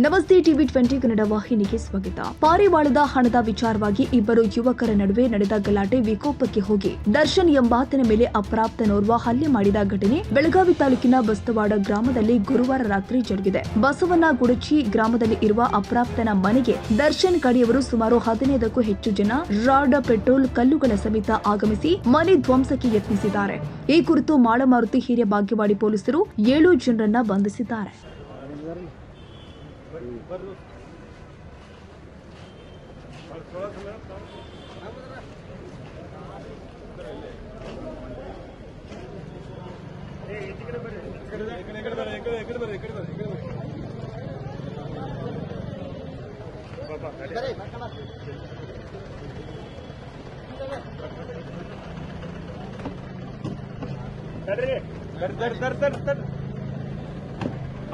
ನಮಸ್ತೆ ಟಿವಿ 20 ಕನ್ನಡ ವಾಹಿನಿಗೆ ಸ್ವಾಗತ. ಪಾರಿವಾಳದ ಹಣದ ವಿಚಾರವಾಗಿ ಇಬ್ಬರು ಯುವಕರ ನಡುವೆ ನಡೆದ ಗಲಾಟೆ ವಿಕೋಪಕ್ಕೆ ಹೋಗಿ ದರ್ಶನ್ ಎಂಬಾತನ ಮೇಲೆ ಅಪ್ರಾಪ್ತನೋರ್ವ ಹಲ್ಲೆ ಮಾಡಿದ ಘಟನೆ ಬೆಳಗಾವಿ ತಾಲೂಕಿನ ಬಸ್ತವಾಡ ಗ್ರಾಮದಲ್ಲಿ ಗುರುವಾರ ರಾತ್ರಿ ಜರುಗಿದೆ. ಬಸವನಗುಡಚಿ ಗ್ರಾಮದಲ್ಲಿ ಇರುವ ಅಪ್ರಾಪ್ತನ ಮನೆಗೆ ದರ್ಶನ್ ಕಡೆಯವರು ಸುಮಾರು 15ಕ್ಕೂ ಹೆಚ್ಚು ಜನ ರಾಡ್, ಪೆಟ್ರೋಲ್, ಕಲ್ಲುಗಳ ಸಮೇತ ಆಗಮಿಸಿ ಮನೆ ಧ್ವಂಸಕ್ಕೆ ಯತ್ನಿಸಿದ್ದಾರೆ. ಈ ಕುರಿತು ಮಾಳಮಾರುತಿ ಹಿರಿಯ ಭಾಗ್ಯವಾಡಿ ಪೊಲೀಸರು 7 ಜನರನ್ನ ಬಂಧಿಸಿದ್ದಾರೆ.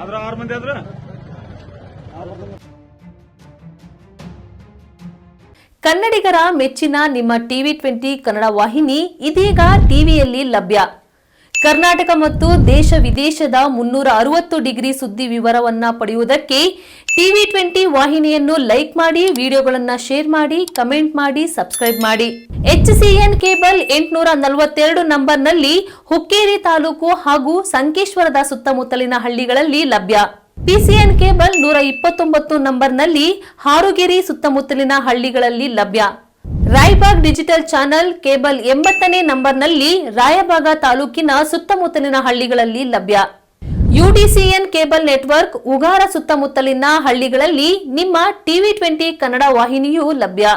ಆದ್ರ 6 ಮಂದಿ ಆದ್ರ ಕನ್ನಡಿಗರ ಮೆಚ್ಚಿನ ನಿಮ್ಮ ಟಿವಿ 20 ಕನ್ನಡ ವಾಹಿನಿ ಇದೀಗ ಟಿವಿಯಲ್ಲಿ ಲಭ್ಯ. ಕರ್ನಾಟಕ ಮತ್ತು ದೇಶ ವಿದೇಶದ 360 ಡಿಗ್ರಿ ಸುದ್ದಿ ವಿವರವನ್ನ ಪಡೆಯುವುದಕ್ಕೆ ಟಿವಿ 20 ವಾಹಿನಿಯನ್ನು ಲೈಕ್ ಮಾಡಿ, ವಿಡಿಯೋಗಳನ್ನು ಶೇರ್ ಮಾಡಿ, ಕಮೆಂಟ್ ಮಾಡಿ, ಸಬ್ಸ್ಕ್ರೈಬ್ ಮಾಡಿ. HCN ಕೇಬಲ್ 842 ನಂಬರ್ನಲ್ಲಿ ಹುಕ್ಕೇರಿ ತಾಲೂಕು ಹಾಗೂ ಸಂಕೇಶ್ವರದ ಸುತ್ತಮುತ್ತಲಿನ ಹಳ್ಳಿಗಳಲ್ಲಿ ಲಭ್ಯ. PCN ಕೇಬಲ್ 129 ನಂಬರ್ನಲ್ಲಿ ಹಾರುಗೆರೆ ಸುತ್ತಮುತ್ತಲಿನ ಹಳ್ಳಿಗಳಲ್ಲಿ ಲಭ್ಯ. ರಾಯಬಾಗ್ ಡಿಜಿಟಲ್ ಚಾನೆಲ್ ಕೇಬಲ್ 80ನೇ ನಂಬರ್ನಲ್ಲಿ ರಾಯಬಾಗ ತಾಲೂಕಿನ ಸುತ್ತಮುತ್ತಲಿನ ಹಳ್ಳಿಗಳಲ್ಲಿ ಲಭ್ಯ. UDCN ಕೇಬಲ್ ನೆಟ್ವರ್ಕ್ ಉಗಾರ ಸುತ್ತಮುತ್ತಲಿನ ಹಳ್ಳಿಗಳಲ್ಲಿ ನಿಮ್ಮ ಟಿವಿ 20 ಕನ್ನಡ ವಾಹಿನಿಯೂ ಲಭ್ಯ.